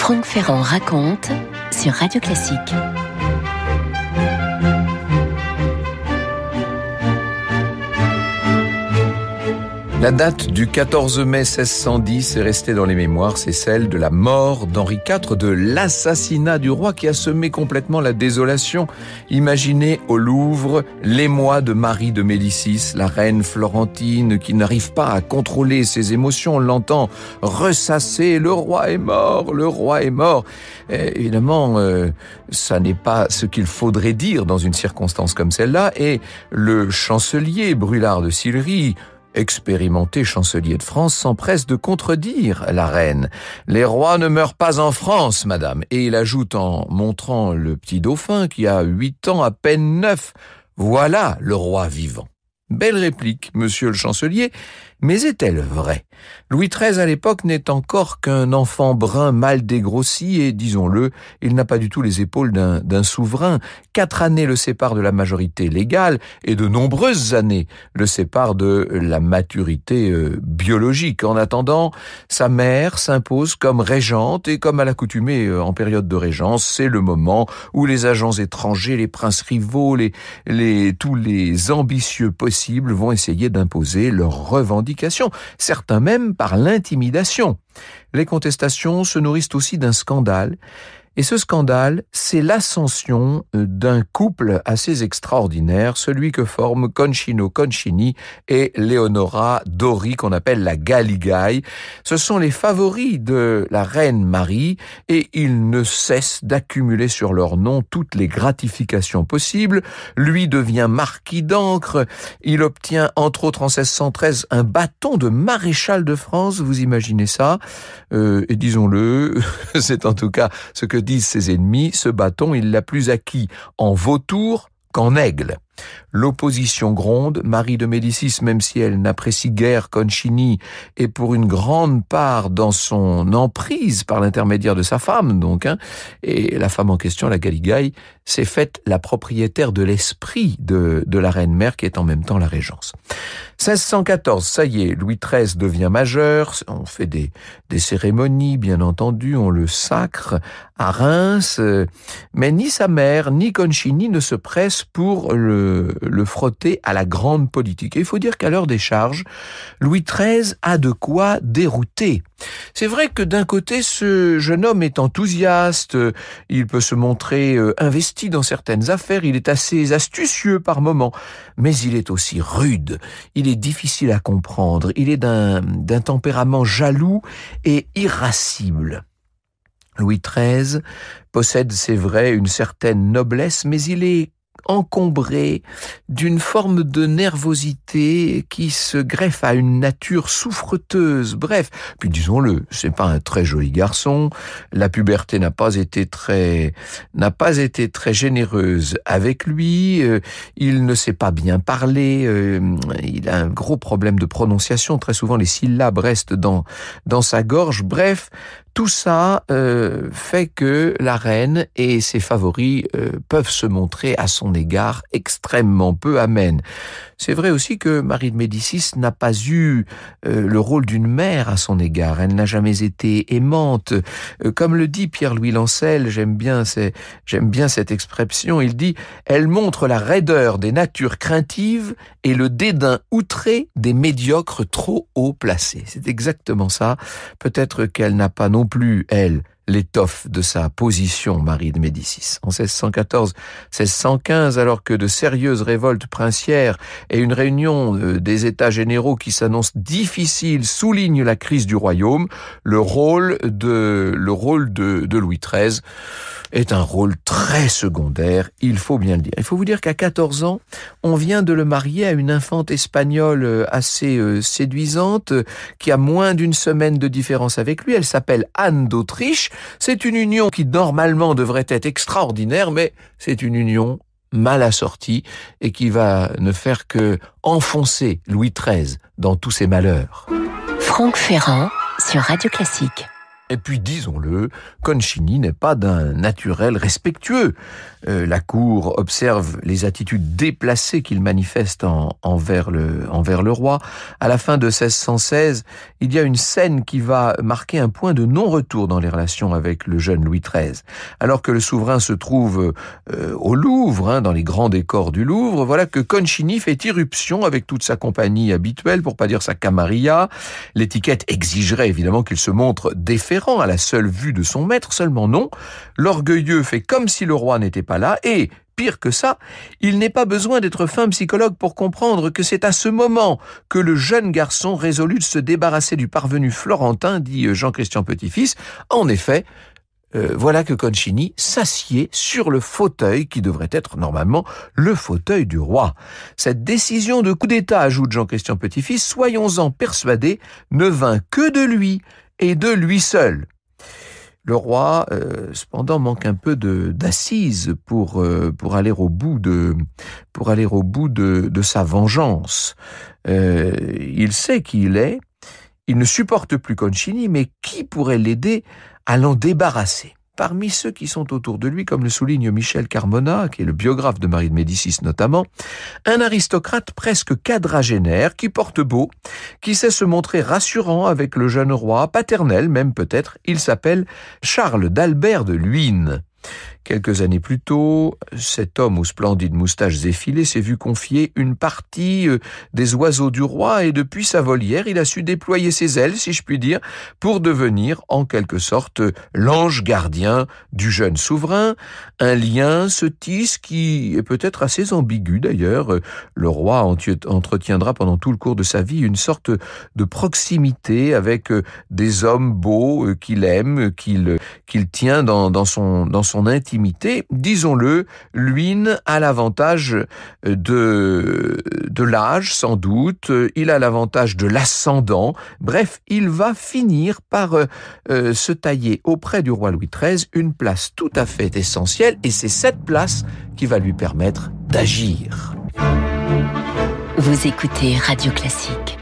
Franck Ferrand raconte sur Radio Classique. La date du 14 mai 1610 est restée dans les mémoires, c'est celle de la mort d'Henri IV, de l'assassinat du roi qui a semé complètement la désolation. Imaginez au Louvre l'émoi de Marie de Médicis, la reine florentine qui n'arrive pas à contrôler ses émotions. On l'entend ressasser « Le roi est mort, le roi est mort ». Évidemment, ça n'est pas ce qu'il faudrait dire dans une circonstance comme celle-là. Et le chancelier Brûlart de Sillery, expérimenté chancelier de France, s'empresse de contredire la reine. « Les rois ne meurent pas en France, madame ». Et il ajoute en montrant le petit dauphin qui a 8 ans, à peine 9. « Voilà le roi vivant ». Belle réplique, monsieur le chancelier, mais est-elle vraie ? Louis XIII, à l'époque, n'est encore qu'un enfant brun mal dégrossi et, disons-le, il n'a pas du tout les épaules d'un souverain. 4 années le séparent de la majorité légale et de nombreuses années le séparent de la maturité biologique. En attendant, sa mère s'impose comme régente et comme à l'accoutumée en période de régence, c'est le moment où les agents étrangers, les princes rivaux, tous les ambitieux possibles vont essayer d'imposer leurs revendications, certains même par l'intimidation. Les contestations se nourrissent aussi d'un scandale. Et ce scandale, c'est l'ascension d'un couple assez extraordinaire, celui que forment Concino Concini et Leonora Dori, qu'on appelle la Galigaï. Ce sont les favoris de la reine Marie et ils ne cessent d'accumuler sur leur nom toutes les gratifications possibles. Lui devient marquis d'Ancre. Il obtient, entre autres en 1613, un bâton de maréchal de France. Vous imaginez ça ? Et disons-le, c'est en tout cas ce que disent ses ennemis, ce bâton, il l'a plus acquis en vautour qu'en aigle. L'opposition gronde, Marie de Médicis, même si elle n'apprécie guère Concini, est pour une grande part dans son emprise par l'intermédiaire de sa femme, et la femme en question, la Galigaï, s'est faite la propriétaire de l'esprit de la reine-mère qui est en même temps la régence. 1614, ça y est, Louis XIII devient majeur, on fait des cérémonies, bien entendu, on le sacre à Reims, mais ni sa mère, ni Concini ne se pressent pour le frotter à la grande politique. Et il faut dire qu'à l'heure des charges, Louis XIII a de quoi dérouter. C'est vrai que d'un côté, ce jeune homme est enthousiaste, il peut se montrer investi dans certaines affaires, il est assez astucieux par moments, mais il est aussi rude, il est difficile à comprendre, il est d'un tempérament jaloux et irascible. Louis XIII possède, c'est vrai, une certaine noblesse, mais il est encombré d'une forme de nervosité qui se greffe à une nature souffreteuse. Bref, puis disons-le, c'est pas un très joli garçon. La puberté n'a pas été très généreuse avec lui. Il ne sait pas bien parler. Il a un gros problème de prononciation. Très souvent, les syllabes restent dans sa gorge. Bref, tout ça fait que la reine et ses favoris peuvent se montrer à son égard extrêmement peu amènes. C'est vrai aussi que Marie de Médicis n'a pas eu le rôle d'une mère à son égard. Elle n'a jamais été aimante. Comme le dit Pierre-Louis Lancel, j'aime bien cette expression, il dit « Elle montre la raideur des natures craintives et le dédain outré des médiocres trop haut placés. » C'est exactement ça. Peut-être qu'elle n'a pas non plus, elle, l'étoffe de sa position, Marie de Médicis. En 1614-1615, alors que de sérieuses révoltes princières et une réunion des États généraux qui s'annonce difficile soulignent la crise du royaume, le rôle de Louis XIII est un rôle très secondaire, il faut bien le dire. Il faut vous dire qu'à 14 ans, on vient de le marier à une infante espagnole assez séduisante, qui a moins d'une semaine de différence avec lui. Elle s'appelle Anne d'Autriche. C'est une union qui normalement devrait être extraordinaire, mais c'est une union mal assortie et qui va ne faire que enfoncer Louis XIII dans tous ses malheurs. Franck Ferrand sur Radio Classique. Et puis, disons-le, Concini n'est pas d'un naturel respectueux. La cour observe les attitudes déplacées qu'il manifeste envers le roi. À la fin de 1616, il y a une scène qui va marquer un point de non-retour dans les relations avec le jeune Louis XIII. Alors que le souverain se trouve au Louvre, dans les grands décors du Louvre, voilà que Concini fait irruption avec toute sa compagnie habituelle, pour pas dire sa camarilla. L'étiquette exigerait évidemment qu'il se montre déférent à la seule vue de son maître, seulement non. L'orgueilleux fait comme si le roi n'était pas là et, pire que ça, il n'est pas besoin d'être fin psychologue pour comprendre que c'est à ce moment que le jeune garçon résolut de se débarrasser du parvenu florentin, dit Jean-Christian Petit-Fils. En effet, voilà que Concini s'assied sur le fauteuil qui devrait être normalement le fauteuil du roi. Cette décision de coup d'État, ajoute Jean-Christian Petit-Fils, soyons-en persuadés, ne vint que de lui et de lui seul. Le roi, cependant, manque un peu d'assises pour aller au bout de sa vengeance. Il sait qui il est, il ne supporte plus Concini, mais qui pourrait l'aider à l'en débarrasser? Parmi ceux qui sont autour de lui, comme le souligne Michel Carmona, qui est le biographe de Marie de Médicis notamment, un aristocrate presque quadragénaire, qui porte beau, qui sait se montrer rassurant avec le jeune roi, paternel même peut-être, il s'appelle Charles d'Albert de Luynes. Quelques années plus tôt, cet homme aux splendides moustaches effilées s'est vu confier une partie des oiseaux du roi et depuis sa volière, il a su déployer ses ailes, si je puis dire, pour devenir en quelque sorte l'ange gardien du jeune souverain. Un lien se tisse qui est peut-être assez ambigu d'ailleurs. Le roi entretiendra pendant tout le cours de sa vie une sorte de proximité avec des hommes beaux qu'il aime, qu'il tient dans son intimité. Disons-le, Luynes a l'avantage de l'âge, sans doute, il a l'avantage de l'ascendant, bref, il va finir par se tailler auprès du roi Louis XIII une place tout à fait essentielle, et c'est cette place qui va lui permettre d'agir. Vous écoutez Radio Classique.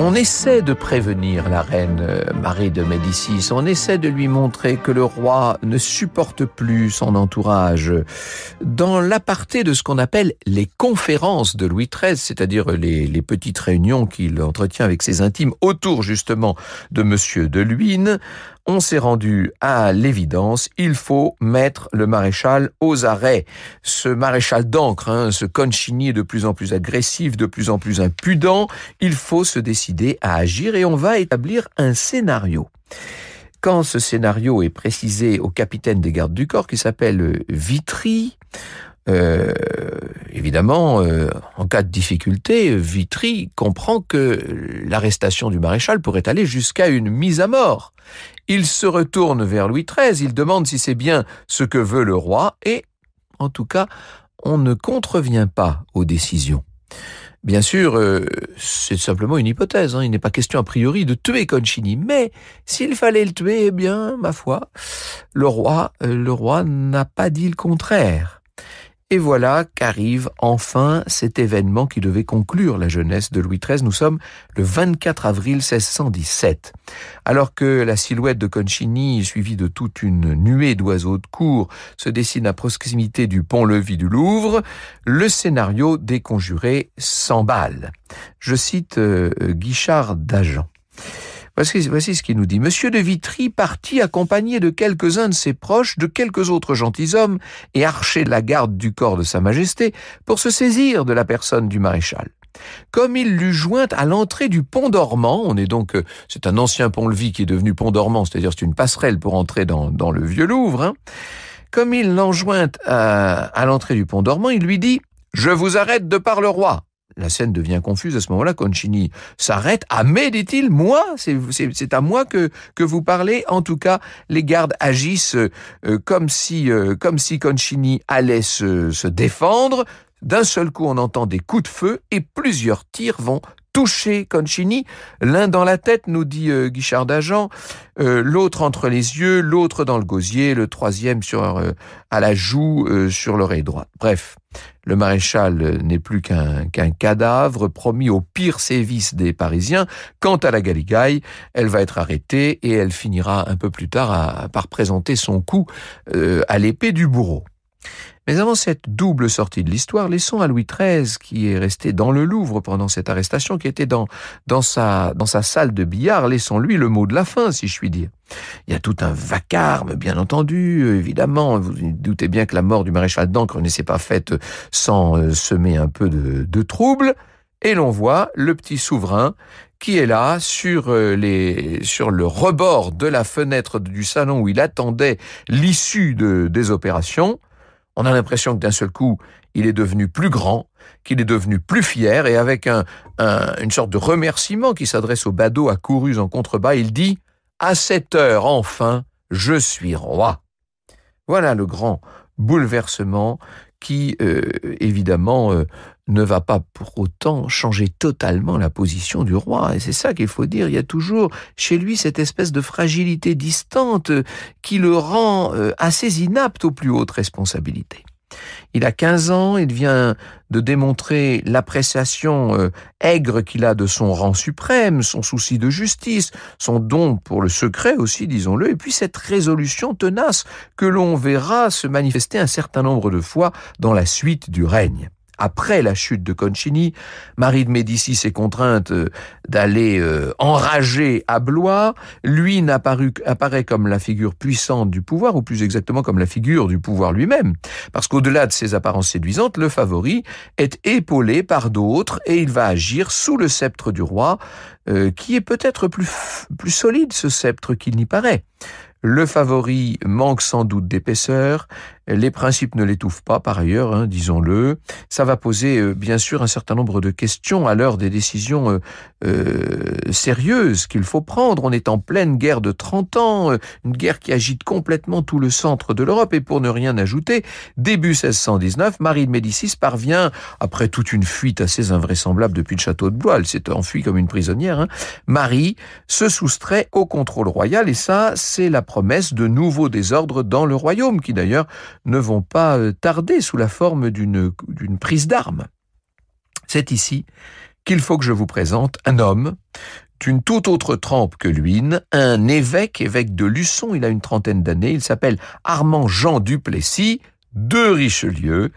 On essaie de prévenir la reine Marie de Médicis, on essaie de lui montrer que le roi ne supporte plus son entourage. Dans l'aparté de ce qu'on appelle les conférences de Louis XIII, c'est-à-dire les petites réunions qu'il entretient avec ses intimes autour justement de Monsieur de Luynes, on s'est rendu à l'évidence, il faut mettre le maréchal aux arrêts. Ce maréchal d'encre, ce Concini est de plus en plus agressif, de plus en plus impudent, il faut se décider à agir et on va établir un scénario. Quand ce scénario est précisé au capitaine des gardes du corps qui s'appelle Vitry, évidemment, en cas de difficulté, Vitry comprend que l'arrestation du maréchal pourrait aller jusqu'à une mise à mort. Il se retourne vers Louis XIII, il demande si c'est bien ce que veut le roi et, en tout cas, on ne contrevient pas aux décisions. Bien sûr, c'est simplement une hypothèse, il n'est pas question a priori de tuer Concini, mais s'il fallait le tuer, eh bien, ma foi, le roi n'a pas dit le contraire. Et voilà qu'arrive enfin cet événement qui devait conclure la jeunesse de Louis XIII. Nous sommes le 24 avril 1617. Alors que la silhouette de Concini, suivie de toute une nuée d'oiseaux de cour, se dessine à proximité du pont-levis du Louvre, le scénario déconjuré s'emballe. Je cite Guichard d'Agen. Voici ce qu'il nous dit. Monsieur de Vitry partit accompagné de quelques-uns de ses proches, de quelques autres gentilshommes et archers de la garde du corps de Sa Majesté pour se saisir de la personne du maréchal. Comme il l'eut jointe à l'entrée du pont dormant, c'est un ancien pont-levis qui est devenu pont dormant, c'est-à-dire c'est une passerelle pour entrer dans le vieux Louvre. Comme il l'enjoint à l'entrée du pont dormant, il lui dit « Je vous arrête de par le roi ». La scène devient confuse à ce moment-là. Concini s'arrête. « Ah mais, dit-il, moi, c'est à moi que vous parlez. En tout cas, les gardes agissent comme si Concini allait se défendre. D'un seul coup, on entend des coups de feu et plusieurs tirs vont toucher Concini, l'un dans la tête, nous dit Guichard d'Agen, l'autre entre les yeux, l'autre dans le gosier, le troisième à la joue, sur l'oreille droite. Bref, le maréchal n'est plus qu'un cadavre promis aux pires sévices des Parisiens. Quant à la Galigaille, elle va être arrêtée et elle finira un peu plus tard par présenter son cou à l'épée du bourreau. Mais avant cette double sortie de l'histoire, laissons à Louis XIII, qui est resté dans le Louvre pendant cette arrestation, qui était dans sa salle de billard, laissons-lui le mot de la fin, si je puis dire. Il y a tout un vacarme, bien entendu, évidemment. Vous doutez bien que la mort du maréchal d'Ancre ne s'est pas faite sans semer un peu de trouble. Et l'on voit le petit souverain qui est là sur le rebord de la fenêtre du salon où il attendait l'issue des opérations. On a l'impression que d'un seul coup, il est devenu plus grand, qu'il est devenu plus fier, et avec une sorte de remerciement qui s'adresse aux badauds accourus en contrebas, il dit « À cette heure, enfin, je suis roi ». Voilà le grand bouleversement qui, évidemment, ne va pas pour autant changer totalement la position du roi. Et c'est ça qu'il faut dire. Il y a toujours chez lui cette espèce de fragilité distante qui le rend assez inapte aux plus hautes responsabilités. Il a 15 ans, il vient de démontrer l'appréciation aigre qu'il a de son rang suprême, son souci de justice, son don pour le secret aussi, disons-le, et puis cette résolution tenace que l'on verra se manifester un certain nombre de fois dans la suite du règne. Après la chute de Concini, Marie de Médicis est contrainte d'aller enrager à Blois. Lui apparaît comme la figure puissante du pouvoir, ou plus exactement comme la figure du pouvoir lui-même. Parce qu'au-delà de ses apparences séduisantes, le favori est épaulé par d'autres et il va agir sous le sceptre du roi, qui est peut-être plus solide, ce sceptre, qu'il n'y paraît. Le favori manque sans doute d'épaisseur, les principes ne l'étouffent pas par ailleurs, disons-le. Ça va poser bien sûr un certain nombre de questions à l'heure des décisions sérieuses qu'il faut prendre. On est en pleine guerre de 30 ans, une guerre qui agite complètement tout le centre de l'Europe. Et pour ne rien ajouter, début 1619, Marie de Médicis parvient, après toute une fuite assez invraisemblable depuis le château de Blois, elle s'est enfuie comme une prisonnière, Marie se soustrait au contrôle royal, et ça, c'est la promesse de nouveaux désordres dans le royaume, qui d'ailleurs ne vont pas tarder sous la forme d'une prise d'armes. C'est ici qu'il faut que je vous présente un homme d'une toute autre trempe que lui, un évêque de Luçon. Il a une trentaine d'années, il s'appelle Armand Jean Duplessis de Richelieu,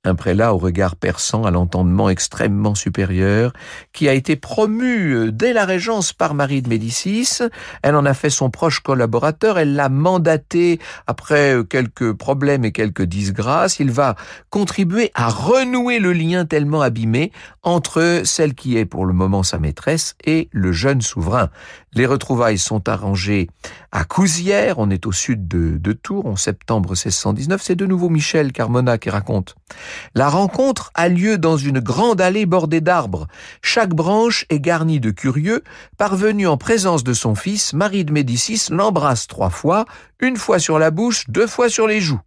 un prélat au regard perçant, à l'entendement extrêmement supérieur, qui a été promu dès la régence par Marie de Médicis. Elle en a fait son proche collaborateur, elle l'a mandaté après quelques problèmes et quelques disgrâces. Il va contribuer à renouer le lien tellement abîmé entre celle qui est pour le moment sa maîtresse et le jeune souverain. Les retrouvailles sont arrangées à Cousières, on est au sud de Tours, en septembre 1619. C'est de nouveau Michel Carmona qui raconte. La rencontre a lieu dans une grande allée bordée d'arbres. Chaque branche est garnie de curieux. Parvenue en présence de son fils, Marie de Médicis l'embrasse 3 fois, 1 fois sur la bouche, 2 fois sur les joues.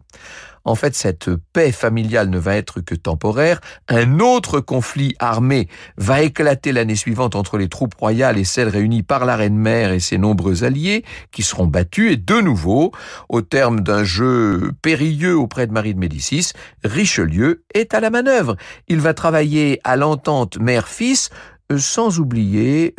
En fait, cette paix familiale ne va être que temporaire. Un autre conflit armé va éclater l'année suivante entre les troupes royales et celles réunies par la reine-mère et ses nombreux alliés, qui seront battus. Et de nouveau, au terme d'un jeu périlleux auprès de Marie de Médicis, Richelieu est à la manœuvre. Il va travailler à l'entente mère-fils, sans oublier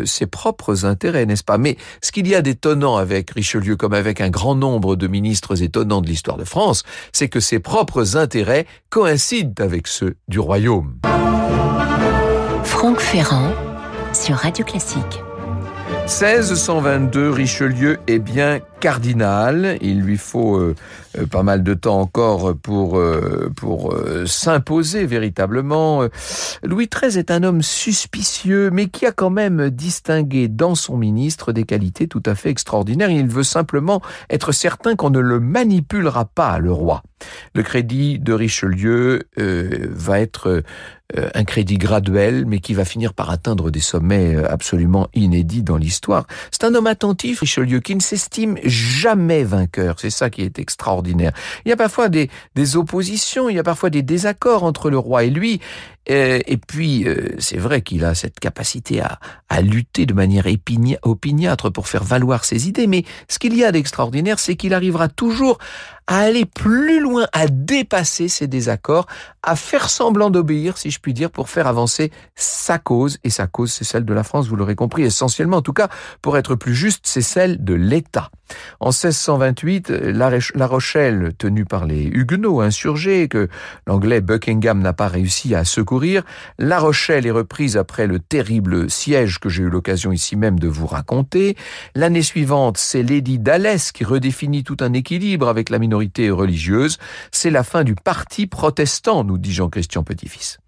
ses propres intérêts, n'est-ce pas? Mais ce qu'il y a d'étonnant avec Richelieu, comme avec un grand nombre de ministres étonnants de l'histoire de France, c'est que ses propres intérêts coïncident avec ceux du royaume. Franck Ferrand sur Radio Classique. 1622, Richelieu est bien cardinal. Il lui faut pas mal de temps encore pour s'imposer véritablement. Louis XIII est un homme suspicieux, mais qui a quand même distingué dans son ministre des qualités tout à fait extraordinaires. Il veut simplement être certain qu'on ne le manipulera pas, le roi. Le crédit de Richelieu va être un crédit graduel, mais qui va finir par atteindre des sommets absolument inédits dans l'histoire. C'est un homme attentif, Richelieu, qui ne s'estime jamais vainqueur. C'est ça qui est extraordinaire. Il y a parfois des oppositions, il y a parfois des désaccords entre le roi et lui. Et puis, c'est vrai qu'il a cette capacité à lutter de manière opiniâtre pour faire valoir ses idées, mais ce qu'il y a d'extraordinaire, c'est qu'il arrivera toujours à aller plus loin, à dépasser ces désaccords, à faire semblant d'obéir, si je puis dire, pour faire avancer sa cause. Et sa cause, c'est celle de la France, vous l'aurez compris, essentiellement. En tout cas, pour être plus juste, c'est celle de l'État. En 1628, La Rochelle, tenue par les Huguenots insurgés, que l'anglais Buckingham n'a pas réussi à secourir, La Rochelle est reprise après le terrible siège que j'ai eu l'occasion ici même de vous raconter. L'année suivante, c'est l'édit d'Alès qui redéfinit tout un équilibre avec la minorité religieuse. C'est la fin du parti protestant, nous dit Jean-Christian Petit-Fils.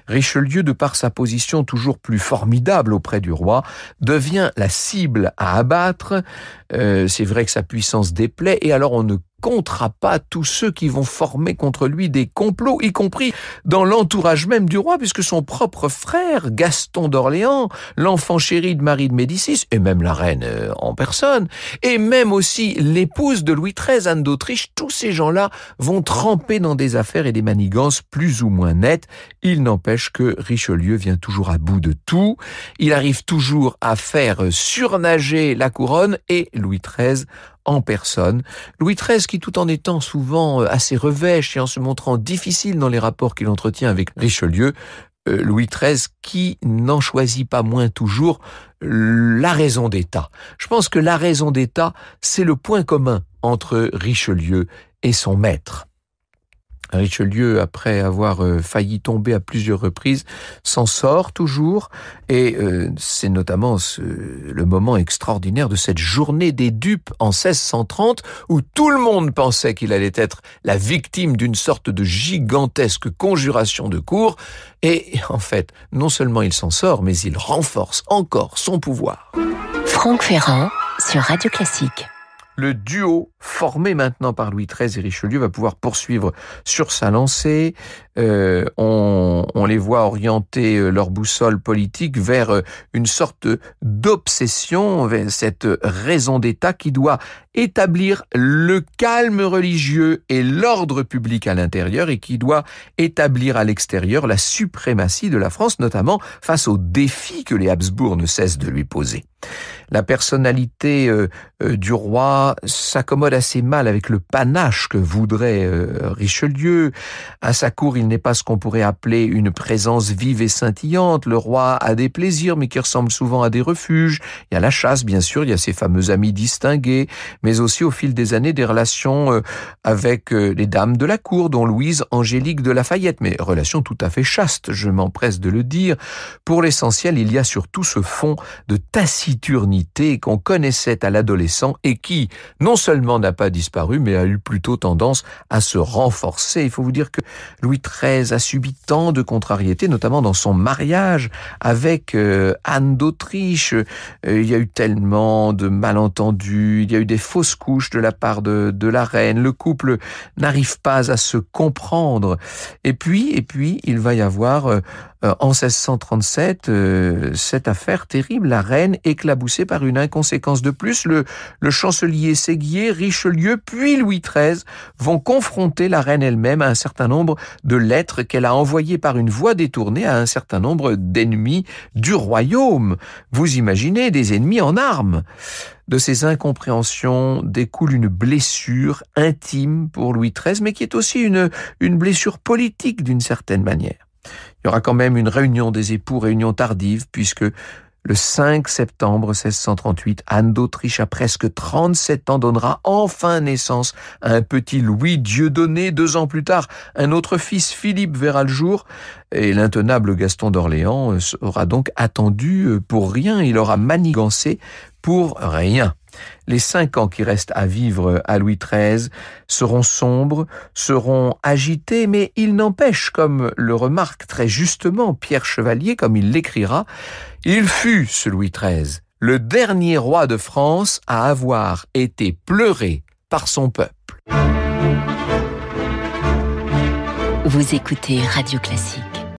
Richelieu, de par sa position toujours plus formidable auprès du roi, devient la cible à abattre. C'est vrai que sa puissance déplaît, et alors on ne comptera pas tous ceux qui vont former contre lui des complots, y compris dans l'entourage même du roi, puisque son propre frère, Gaston d'Orléans, l'enfant chéri de Marie de Médicis, et même la reine en personne, et même aussi l'épouse de Louis XIII, Anne d'Autriche, tous ces gens-là vont tremper dans des affaires et des manigances plus ou moins nettes. Il n'empêche que Richelieu vient toujours à bout de tout. Il arrive toujours à faire surnager la couronne et Louis XIII en personne. Louis XIII qui, tout en étant souvent assez revêche et en se montrant difficile dans les rapports qu'il entretient avec Richelieu, Louis XIII qui n'en choisit pas moins toujours la raison d'État. Je pense que la raison d'État, c'est le point commun entre Richelieu et son maître. Richelieu, après avoir failli tomber à plusieurs reprises, s'en sort toujours, et c'est notamment le moment extraordinaire de cette journée des dupes en 1630, où tout le monde pensait qu'il allait être la victime d'une sorte de gigantesque conjuration de cour, et en fait, non seulement il s'en sort, mais il renforce encore son pouvoir. Franck Ferrand sur Radio Classique. Le duo formé maintenant par Louis XIII et Richelieu va pouvoir poursuivre sur sa lancée. On les voit orienter leur boussole politique vers une sorte d'obsession, vers cette raison d'État qui doit établir le calme religieux et l'ordre public à l'intérieur, et qui doit établir à l'extérieur la suprématie de la France, notamment face aux défis que les Habsbourg ne cessent de lui poser. La personnalité du roi s'accommode assez mal avec le panache que voudrait Richelieu. À sa cour, il n'est pas ce qu'on pourrait appeler une présence vive et scintillante. Le roi a des plaisirs, mais qui ressemblent souvent à des refuges. Il y a la chasse, bien sûr, il y a ses fameux amis distingués, mais aussi au fil des années des relations avec les dames de la cour, dont Louise Angélique de Lafayette, mais relations tout à fait chastes, je m'empresse de le dire. Pour l'essentiel, il y a surtout ce fond de taciturnité qu'on connaissait à l'adolescent et qui, non seulement n'a pas disparu, mais a eu plutôt tendance à se renforcer. Il faut vous dire que Louis XIII a subi tant de contrariétés, notamment dans son mariage avec Anne d'Autriche. Il y a eu tellement de malentendus, il y a eu des fausses couches de la part de la reine. Le couple n'arrive pas à se comprendre. Et puis, il va y avoir en 1637 cette affaire terrible, la reine éclaboussée par une inconséquence de plus. Le chancelier Séguier, Richelieu, puis Louis XIII vont confronter la reine elle-même à un certain nombre de lettres qu'elle a envoyées par une voie détournée à un certain nombre d'ennemis du royaume. Vous imaginez, des ennemis en armes. De ces incompréhensions découle une blessure intime pour Louis XIII, mais qui est aussi une blessure politique d'une certaine manière. Il y aura quand même une réunion des époux, réunion tardive, puisque le 5 septembre 1638, Anne d'Autriche, à presque 37 ans, donnera enfin naissance à un petit Louis Dieudonné. 2 ans plus tard, un autre fils, Philippe, verra le jour. Et l'intenable Gaston d'Orléans aura donc attendu pour rien. Il aura manigancé pour rien. Les 5 ans qui restent à vivre à Louis XIII seront sombres, seront agités, mais il n'empêche, comme le remarque très justement Pierre Chevalier, comme il l'écrira, il fut, ce Louis XIII, le dernier roi de France à avoir été pleuré par son peuple. Vous écoutez Radio Classique.